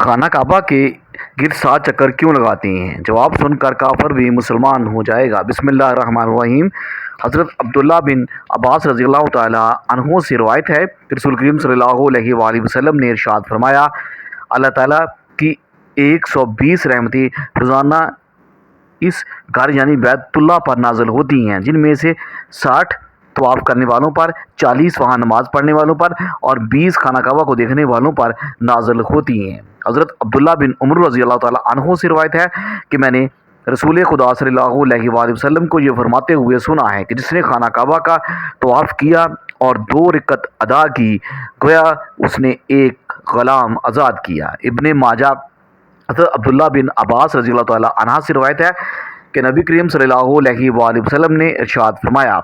خانہ کعبہ کے گرد 7 چکر کیوں لگاتے ہیں؟ جواب سن کر کافر بھی مسلمان ہو جائے گا۔ بسم اللہ الرحمن الرحیم۔ حضرت عبداللہ بن عباس رضی اللہ تعالیٰ عنہ سے روایت ہے کہ رسول کریم صلی اللہ علیہ وآلہ وسلم نے ارشاد فرمایا، اللہ تعالیٰ کی 120 رحمتیں روزانہ اس گھر یعنی بیت اللہ پر نازل ہوتی ہیں، جن میں سے 60 طواف کرنے والوں پر، 40 وہاں نماز پڑھنے والوں پر اور 20 خانہ کعبہ کو دیکھنے والوں پر نازل ہوتی ہیں۔ حضرت عبداللہ بن عمر رضی اللہ تعالیٰ عنہ سے روایت ہے کہ میں نے رسول خدا صلی اللہ علیہ وآلہ وسلم کو یہ فرماتے ہوئے سنا ہے کہ جس نے خانہ کعبہ کا طواف کیا اور 2 رکعت ادا کی، گویا اس نے ایک غلام آزاد کیا۔ ابن ماجہ۔ حضرت عبداللہ بن عباس رضی اللہ تعالیٰ عنہ سے روایت ہے کہ نبی کریم صلی اللہ علیہ وآلہ وسلم نے ارشاد فرمایا،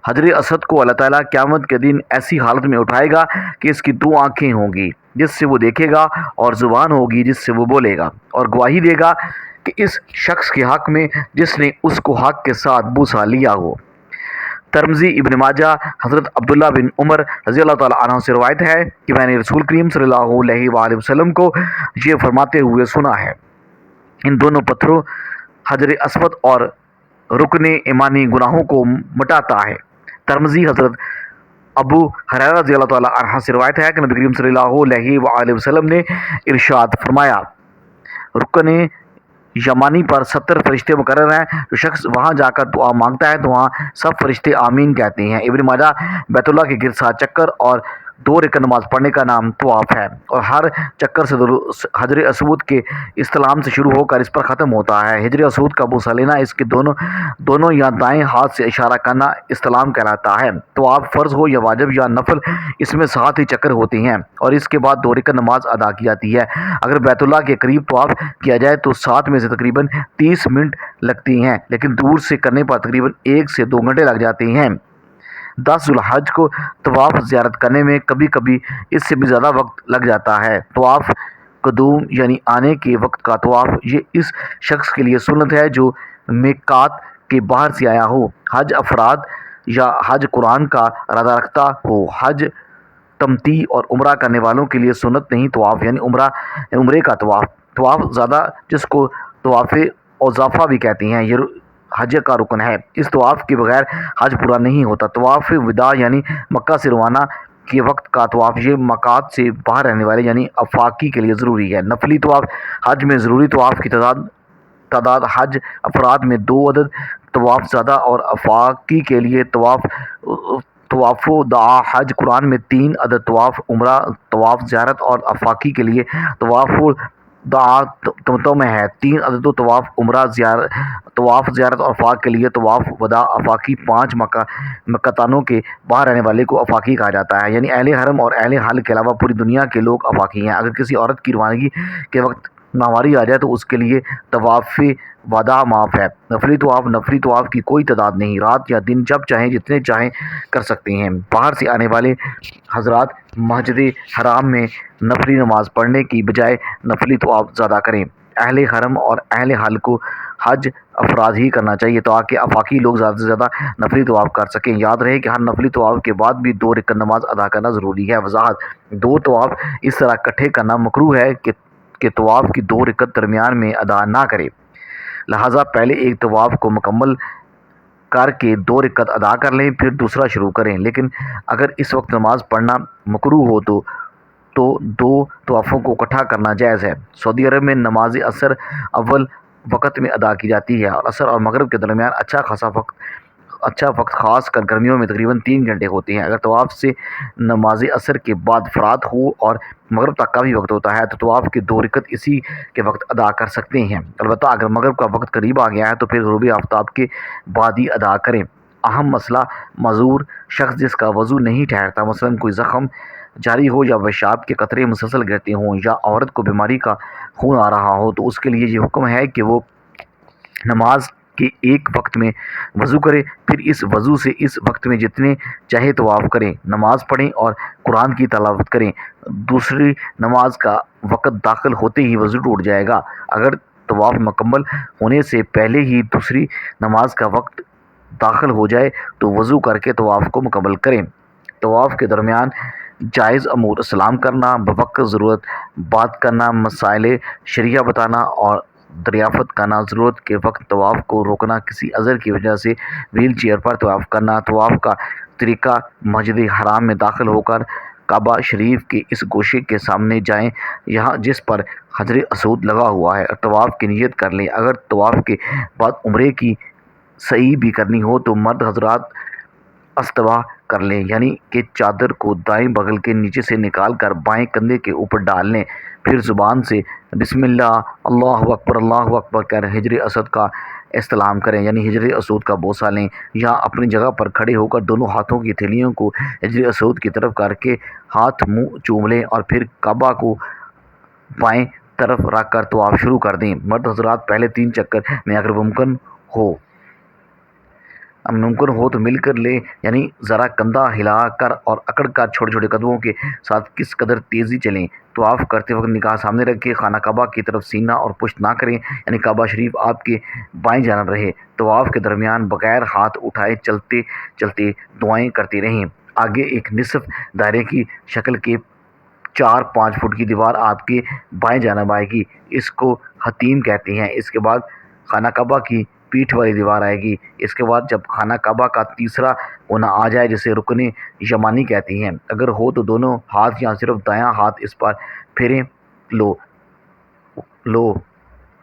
حجر اسود کو اللہ تعالیٰ قیامت کے دن ایسی حالت میں اٹھائے گا کہ اس کی 2 آنکھیں ہوں گی جس سے وہ دیکھے گا، اور زبان ہوگی جس سے وہ بولے گا، اور گواہی دے گا کہ اس شخص کے حق میں جس نے اس کو حق کے ساتھ بوسہ لیا ہو۔ ترمذی۔ ابن ماجہ۔ حضرت عبداللہ بن عمر رضی اللہ تعالیٰ عنہ سے روایت ہے کہ میں نے رسول کریم صلی اللہ علیہ وآلہ وسلم کو یہ فرماتے ہوئے سنا ہے، ان دونوں پتھروں حجر اسود اور رکن ایمانی گناہوں کو مٹاتا ہے۔ ترمذی۔ حضرت ابو ہریرہ رضی اللہ تعالیٰ عنہ سے روایت ہے کہ نبی کریم صلی اللہ علیہ وآلہ وسلم نے ارشاد فرمایا، رکن یمانی پر 70 فرشتے مقرر ہیں، جو شخص وہاں جا کر دعا مانگتا ہے تو وہاں سب فرشتے آمین کہتے ہیں۔ ابن ماجہ۔ بیت اللہ کے گرد 7 چکر اور 2 رکعت نماز پڑھنے کا نام طواف ہے، اور ہر چکر سے حجر اسود کے استلام سے شروع ہو کر اس پر ختم ہوتا ہے۔ حجر اسود کا بوسہ لینا، اس کے دونوں یا دائیں ہاتھ سے اشارہ کرنا استلام کہلاتا ہے۔ طواف فرض ہو یا واجب یا نفل، اس میں 7 ہی چکر ہوتے ہیں اور اس کے بعد 2 رکعت نماز ادا کی جاتی ہے۔ اگر بیت اللہ کے قریب طواف کیا جائے تو 7 میں سے تقریباً 30 منٹ لگتی ہیں، لیکن دور سے کرنے پر تقریباً 1 سے 2 گھنٹے لگ جاتے ہیں۔ 10 ذو الحج کو طواف زیارت کرنے میں کبھی کبھی اس سے بھی زیادہ وقت لگ جاتا ہے۔ طواف قدوم یعنی آنے کے وقت کا طواف، یہ اس شخص کے لیے سنت ہے جو میقات کے باہر سے آیا ہو، حج افراد یا حج قرآن کا ارادہ رکھتا ہو۔ حج تمتع اور عمرہ کرنے والوں کے لیے سنت نہیں طواف یعنی عمرے کا طواف۔ طواف زیادہ، جس کو طواف اضافہ بھی کہتے ہیں، یہ حج کا رکن ہے۔ اس طواف کے بغیر حج پورا نہیں ہوتا۔ طواف وداع یعنی مکہ سے روانہ کے وقت کا طواف، یہ میقات سے باہر رہنے والے یعنی افاقی کے لیے ضروری ہے۔ نفلی طواف۔ حج میں ضروری طواف کی تعداد حج افراد میں 2 عدد، طواف زیادہ اور افاقی کے لیے طواف وداع حج قرآن میں 3 عدد، طواف عمرہ، طواف زیارت اور افاقی کے لیے طواف وداع تمتع میں ہے 3 عدد، طواف عمرہ، طواف زیارت اور افاق کے لیے طواف وداع افاقی 5 مکتانوں کے باہر رہنے والے کو افاقی کہا جاتا ہے، یعنی اہل حرم اور اہل حل کے علاوہ پوری دنیا کے لوگ افاقی ہیں۔ اگر کسی عورت کی روانگی کے وقت ماہواری آ جائے تو اس کے لیے طواف وداع معاف ہے۔ نفلی طواف۔ نفلی طواف کی کوئی تعداد نہیں، رات یا دن جب چاہیں جتنے چاہیں کر سکتے ہیں۔ باہر سے آنے والے حضرات مسجد حرام میں نفلی نماز پڑھنے کی بجائے نفلی طواف زیادہ کریں۔ اہل حرم اور اہل حل کو حج افراد ہی کرنا چاہیے تاکہ افاقی لوگ زیادہ سے زیادہ نفلی طواف کر سکیں۔ یاد رہے کہ ہر نفلی طواف کے بعد بھی 2 رکعت نماز ادا کرنا ضروری ہے۔ وضاحت۔ 2 طواف اس طرح اکٹھے کرنا مکروہ ہے کہ طواف کی 2 رکعت درمیان میں ادا نہ کرے، لہٰذا پہلے ایک طواف کو مکمل کر کے 2 رکعت ادا کر لیں، پھر دوسرا شروع کریں۔ لیکن اگر اس وقت نماز پڑھنا مکروہ ہو تو 2 طوافوں کو اکٹھا کرنا جائز ہے۔ سعودی عرب میں نماز عصر اول وقت میں ادا کی جاتی ہے اور عصر اور مغرب کے درمیان اچھا وقت خاص کر گرمیوں میں تقریباً 3 گھنٹے ہوتے ہیں۔ اگر طواف سے نماز عصر کے بعد فرات ہو اور مغرب تک کا بھی وقت ہوتا ہے تو طواف کی 2 رکعت اسی کے وقت ادا کر سکتے ہیں، البتہ اگر مغرب کا وقت قریب آ گیا ہے تو پھر غروب آفتاب کے بعد ہی ادا کریں۔ اہم مسئلہ، معذور شخص جس کا وضو نہیں ٹھہرتا، مثلاً کوئی زخم جاری ہو یا پیشاب کے قطرے مسلسل گرتے ہوں یا عورت کو بیماری کا خون آ رہا ہو، تو اس کے لیے یہ حکم ہے کہ وہ نماز کے ایک وقت میں وضو کرے، پھر اس وضو سے اس وقت میں جتنے چاہے طواف کریں، نماز پڑھیں اور قرآن کی تلاوت کریں۔ دوسری نماز کا وقت داخل ہوتے ہی وضو ٹوٹ جائے گا۔ اگر طواف مکمل ہونے سے پہلے ہی دوسری نماز کا وقت داخل ہو جائے تو وضو کر کے طواف کو مکمل کریں۔ طواف کے درمیان جائز امور سلام کرنا، بوقت ضرورت بات کرنا، مسائل شرعیہ بتانا اور دریافت کرنا، ضرورت کے وقت طواف کو روکنا، کسی عذر کی وجہ سے ویل چیئر پر طواف کرنا، طواف کا طریقہ مسجد حرام میں داخل ہو کر کعبہ شریف کے اس گوشے کے سامنے جائیں یہاں جس پر حجر اسود لگا ہوا ہے، اور طواف کی نیت کر لیں۔ اگر طواف کے بعد عمرے کی سعی بھی کرنی ہو تو مرد حضرات استوا کر لیں، یعنی کہ چادر کو دائیں بغل کے نیچے سے نکال کر بائیں کندھے کے اوپر ڈال لیں، پھر زبان سے بسم اللہ اللہ اکبر کر حجر اسود کا استلام کریں، یعنی حجر اسود کا بوسہ لیں، یا اپنی جگہ پر کھڑے ہو کر دونوں ہاتھوں کی تھیلیوں کو حجر اسود کی طرف کر کے ہاتھ منہ چوم لیں اور پھر کعبہ کو بائیں طرف رکھ کر طواف شروع کر دیں۔ مرد حضرات پہلے 3 چکر میں اگر ممکن ہو تو مل کر لیں، یعنی ذرا کندھا ہلا کر اور اکڑ کر چھوٹے چھوٹے قدموں کے ساتھ کس قدر تیزی چلیں۔ طواف کرتے وقت نگاہ سامنے رکھیں، خانہ کعبہ کی طرف سینہ اور پشت نہ کریں، یعنی کعبہ شریف آپ کے بائیں جانب رہے۔ طواف کے درمیان بغیر ہاتھ اٹھائے چلتے چلتے دعائیں کرتے رہیں۔ آگے ایک نصف دائرے کی شکل کے 4-5 فٹ کی دیوار آپ کے بائیں جانب آئے گی، اس کو حتیم کہتے ہیں۔ اس کے بعد خانہ کعبہ کی پیٹھ والی دیوار آئے گی۔ اس کے بعد جب خانہ کعبہ کا تیسرا کونا آ جائے جسے رکن یمانی کہتے ہیں، اگر ہو تو دونوں ہاتھ یا صرف دایاں ہاتھ اس پر پھیریں لو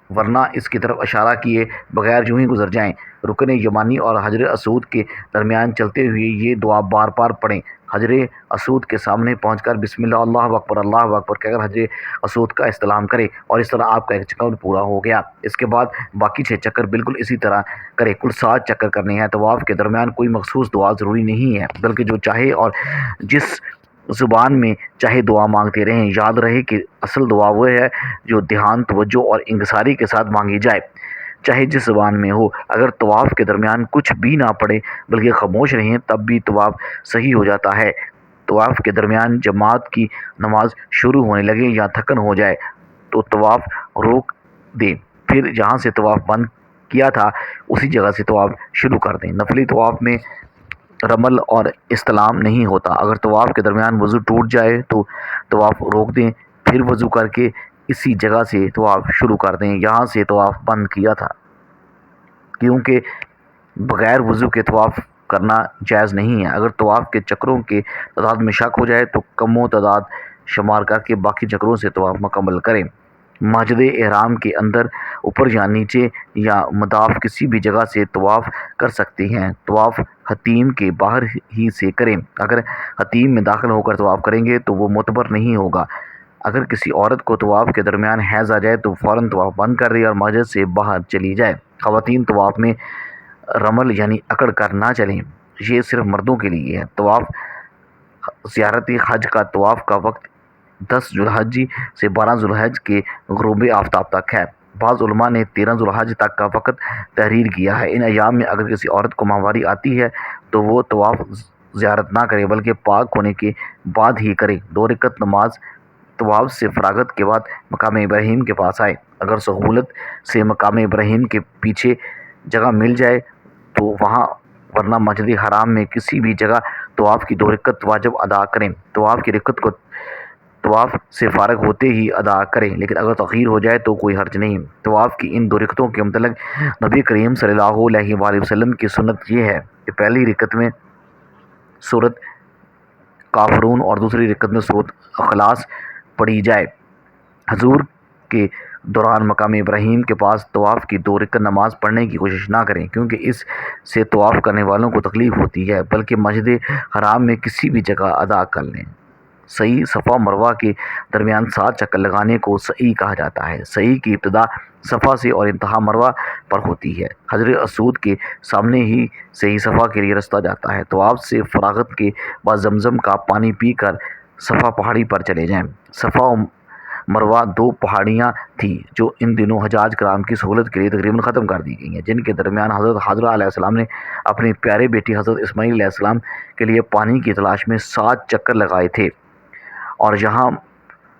ورنہ اس کی طرف اشارہ کیے بغیر یوں ہی گزر جائیں۔ رکن یمانی اور حجر اسود کے درمیان چلتے ہوئے یہ دعا بار بار پڑھیں۔ حجر اسود کے سامنے پہنچ کر بسم اللہ اللہ اکبر کہہ کر حجر اسود کا استلام کریں، اور اس طرح آپ کا 1 چکر پورا ہو گیا۔ اس کے بعد باقی 6 چکر بالکل اسی طرح کریں، کل 7 چکر کرنے ہیں۔ طواف کے درمیان کوئی مخصوص دعا ضروری نہیں ہے، بلکہ جو چاہے اور جس زبان میں چاہے دعا مانگتے رہیں۔ یاد رہے کہ اصل دعا وہ ہے جو دھیان، توجہ اور انکساری کے ساتھ مانگی جائے، چاہے جس زبان میں ہو۔ اگر طواف کے درمیان کچھ بھی نہ پڑھیں بلکہ خاموش رہیں تب بھی طواف صحیح ہو جاتا ہے۔ طواف کے درمیان جماعت کی نماز شروع ہونے لگے یا تھکن ہو جائے تو طواف روک دیں، پھر جہاں سے طواف بند کیا تھا اسی جگہ سے طواف شروع کر دیں۔ نفلی طواف میں رمل اور استلام نہیں ہوتا۔ اگر طواف کے درمیان وضو ٹوٹ جائے تو طواف روک دیں، پھر وضو کر کے اسی جگہ سے طواف شروع کر دیں یہاں سے طواف بند کیا تھا، کیونکہ بغیر وضو کے طواف کرنا جائز نہیں ہے۔ اگر طواف کے چکروں کے تعداد میں شک ہو جائے تو کم و تعداد شمار کر کے باقی چکروں سے طواف مکمل کریں۔ مسجد احرام کے اندر اوپر یا نیچے یا مداف کسی بھی جگہ سے طواف کر سکتے ہیں۔ طواف حتیم کے باہر ہی سے کریں۔ اگر حتیم میں داخل ہو کر طواف کریں گے تو وہ معتبر نہیں ہوگا۔ اگر کسی عورت کو طواف کے درمیان حیض آ جائے تو فوراً طواف بند کر دے اور مسجد سے باہر چلی جائے۔ خواتین طواف میں رمل یعنی اکڑ کر نہ چلیں، یہ صرف مردوں کے لیے ہے۔ طواف زیارت حج کا طواف کا وقت 10 ذوالحج سے 12 ذوالحج کے غروب آفتاب تک ہے۔ بعض علماء نے 13 ذوالحج تک کا وقت تحریر کیا ہے۔ ان ایام میں اگر کسی عورت کو ماہواری آتی ہے تو وہ طواف زیارت نہ کرے بلکہ پاک ہونے کے بعد ہی کرے۔ 2 رکعت نماز طواف سے فراغت کے بعد مقام ابراہیم کے پاس آئے۔ اگر سہولت سے مقام ابراہیم کے پیچھے جگہ مل جائے تو وہاں، ورنہ مسجد حرام میں کسی بھی جگہ طواف کی 2 رکعت واجب ادا کریں۔ طواف کی رکعت کو طواف سے فارغ ہوتے ہی ادا کریں، لیکن اگر تاخیر ہو جائے تو کوئی حرج نہیں۔ طواف کی ان 2 رکعتوں کے متعلق نبی کریم صلی اللہ علیہ وآلہ وسلم کی سنت یہ ہے کہ پہلی رکعت میں سورۃ کافرون اور دوسری رکعت میں سورۃ اخلاص پڑھی جائے۔ حضور کے دوران مقام ابراہیم کے پاس طواف کی 2 رکعت نماز پڑھنے کی کوشش نہ کریں، کیونکہ اس سے طواف کرنے والوں کو تکلیف ہوتی ہے، بلکہ مسجد حرام میں کسی بھی جگہ ادا کر لیں۔ سعی صفا مروہ کے درمیان 7 چکر لگانے کو سعی کہا جاتا ہے۔ سعی کی ابتدا صفا سے اور انتہا مروہ پر ہوتی ہے۔ حجر اسود کے سامنے ہی سے ہی صفا کے لیے رستہ جاتا ہے۔ طواف سے فراغت کے بعد زمزم کا پانی پی کر صفا پہاڑی پر چلے جائیں۔ صفا و مروہ 2 پہاڑیاں تھیں جو ان دنوں حجاج کرام کی سہولت کے لیے تقریباً ختم کر دی گئی ہیں، جن کے درمیان حضرت حاجرہ علیہ السلام نے اپنے پیارے بیٹی حضرت اسماعیل علیہ السلام کے لیے پانی کی تلاش میں 7 چکر لگائے تھے۔ اور یہاں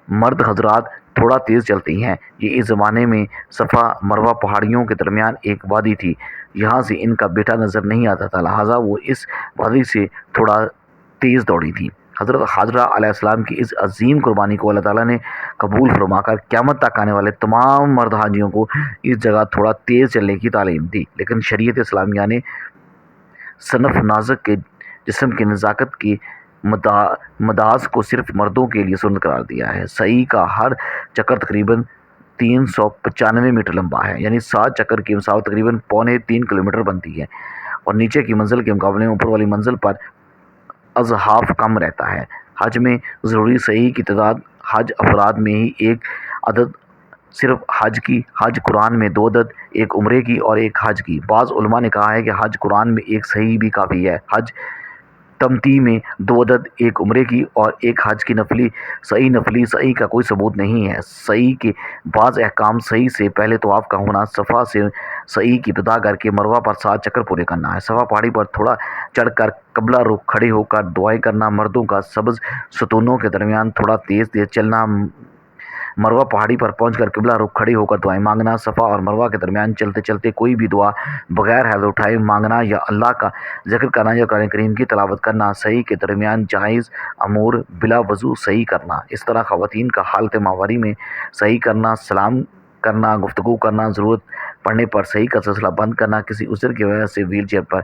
مرد حضرات تھوڑا تیز چلتے ہیں۔ یہ اس زمانے میں صفا مروہ پہاڑیوں کے درمیان ایک وادی تھی، یہاں سے ان کا بیٹا نظر نہیں آتا تھا، لہٰذا وہ اس وادی سے تھوڑا تیز دوڑی تھی۔ حضرت حاجرہ علیہ السلام کی اس عظیم قربانی کو اللہ تعالیٰ نے قبول فرما کر قیامت تک آنے والے تمام مرد حاجیوں کو اس جگہ تھوڑا تیز چلنے کی تعلیم دی، لیکن شریعت اسلامیہ نے صنف نازک کے جسم کی نزاکت کی مداز کو صرف مردوں کے لیے سنت قرار دیا ہے۔ سعی کا ہر چکر تقریباً 395 میٹر لمبا ہے، یعنی 7 چکر کی مسافت تقریباً 2.25 کلومیٹر بنتی ہے، اور نیچے کی منزل کے مقابلے میں اوپر والی منزل پر اضعاف کم رہتا ہے۔ حج میں ضروری سعی کی تعداد حج افراد میں ہی ایک عدد صرف حج قرآن میں 2 عدد، ایک عمرے کی اور ایک حج کی۔ بعض علماء نے کہا ہے کہ حج قرآن میں ایک سعی بھی کافی ہے۔ حج تمتع میں 2 عدد، ایک عمرے کی اور ایک حج کی نفلی سعی کا کوئی ثبوت نہیں ہے۔ سعی کے بعض احکام: سعی سے پہلے طواف کا ہونا، صفا سے سعی کی ابتدا کر کے مروہ پر 7 چکر پورے کرنا ہے، صفا پہاڑی پر تھوڑا چڑھ کر قبلہ رخ کھڑے ہو کر دعائیں کرنا، مردوں کا سبز ستونوں کے درمیان تھوڑا تیز چلنا، مروہ پہاڑی پر پہنچ کر قبلہ رخ کھڑے ہو کر دعائیں مانگنا، صفا اور مروہ کے درمیان چلتے چلتے کوئی بھی دعا بغیر حیض اٹھائے مانگنا یا اللہ کا ذکر کرنا یا قرآن کریم کی تلاوت کرنا، سعی کے درمیان جائز امور بلا وضو سعی کرنا۔ اس طرح خواتین کا حالت ماہواری میں سعی کرنا، سلام کرنا، گفتگو کرنا، ضرورت پڑنے پر سعی کا سلسلہ بند کرنا، کسی عذر کی وجہ سے ویل چیئر پر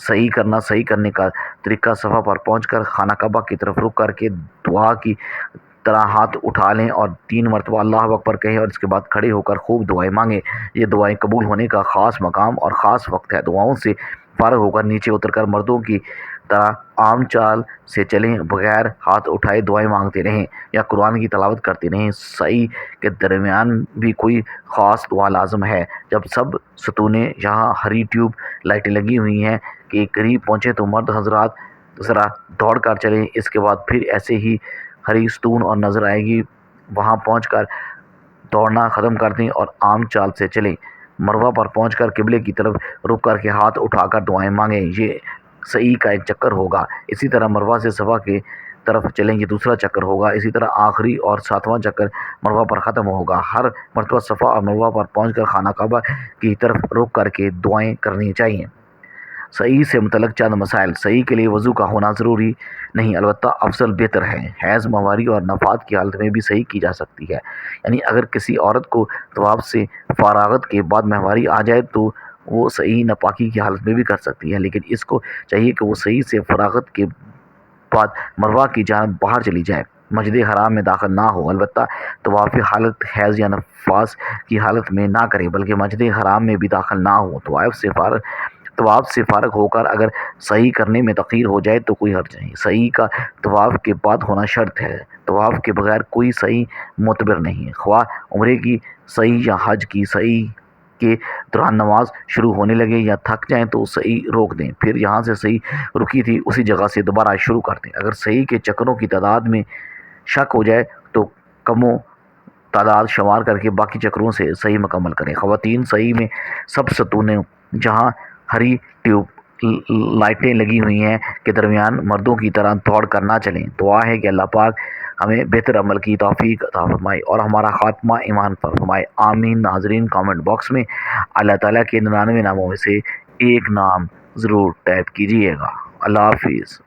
سعی کرنا۔ سعی کرنے کا طریقہ: صفا پر پہنچ کر خانہ کعبہ کی طرف رخ کر کے دعا کی طرح ہاتھ اٹھا لیں اور 3 مرتبہ اللہ اکبر کہیں، اور اس کے بعد کھڑے ہو کر خوب دعائیں مانگیں۔ یہ دعائیں قبول ہونے کا خاص مقام اور خاص وقت ہے۔ دعاؤں سے فارغ ہو کر نیچے اتر کر مردوں کی طرح عام چال سے چلیں، بغیر ہاتھ اٹھائے دعائیں مانگتے رہیں یا قرآن کی تلاوت کرتے رہیں۔ سعی کے درمیان بھی کوئی خاص دعا لازم ہے۔ جب سب ستونیں یہاں ہری ٹیوب لائٹیں لگی ہوئی ہیں کہ قریب پہنچے تو مرد حضرات ذرا دوڑ کر چلیں، اس کے بعد پھر ایسے ہی ہری ستون اور نظر آئے گی، وہاں پہنچ کر دوڑنا ختم کر دیں اور عام چال سے چلیں۔ مروہ پر پہنچ کر قبلے کی طرف رخ کر کے ہاتھ اٹھا کر دعائیں مانگیں، یہ سعی کا ایک چکر ہوگا۔ اسی طرح مروہ سے صفا کی طرف چلیں، یہ دوسرا چکر ہوگا۔ اسی طرح آخری اور 7واں چکر مروہ پر ختم ہوگا۔ ہر مرتبہ صفا اور مروہ پر پہنچ کر خانہ کعبہ کی طرف رخ کر کے دعائیں کرنی چاہیے۔ سعی سے متعلق چند مسائل: سعی کے لیے وضو کا ہونا ضروری نہیں، البتہ افضل بہتر ہے۔ حیض، ماہواری اور نفات کی حالت میں بھی سعی کی جا سکتی ہے، یعنی اگر کسی عورت کو طواف سے فراغت کے بعد ماہواری آ جائے تو وہ سعی ناپاکی کی حالت میں بھی کر سکتی ہے، لیکن اس کو چاہیے کہ وہ سعی سے فراغت کے بعد مروہ کی جانب باہر چلی جائے، مسجد حرام میں داخل نہ ہو، البتہ طواف حالت حیض یا نفاس کی حالت میں نہ کرے، بلکہ مسجد حرام میں بھی داخل نہ ہو۔ طواف سے فارغ ہو کر اگر سعی کرنے میں تاخیر ہو جائے تو کوئی حرج نہیں۔ سعی کا طواف کے بعد ہونا شرط ہے، طواف کے بغیر کوئی سعی معتبر نہیں۔ خواہ عمرے کی سعی یا حج کی سعی کے دوران نماز شروع ہونے لگے یا تھک جائیں تو سعی روک دیں، پھر جہاں سے سعی رکی تھی اسی جگہ سے دوبارہ شروع کر دیں۔ اگر سعی کے چکروں کی تعداد میں شک ہو جائے تو کمو تعداد شمار کر کے باقی چکروں سے سعی مکمل کریں۔ خواتین سعی میں سب ستونوں جہاں ہری ٹیوب لائٹیں لگی ہوئی ہیں کے درمیان مردوں کی طرح دوڑ کر نہ چلیں۔ دعا ہے کہ اللہ پاک ہمیں بہتر عمل کی توفیق عطا فرمائے اور ہمارا خاتمہ ایمان پر فرمائے، آمین۔ ناظرین، کامنٹ باکس میں اللہ تعالیٰ کے 99 ناموں میں سے ایک نام ضرور ٹائپ کیجیے گا۔ اللہ حافظ۔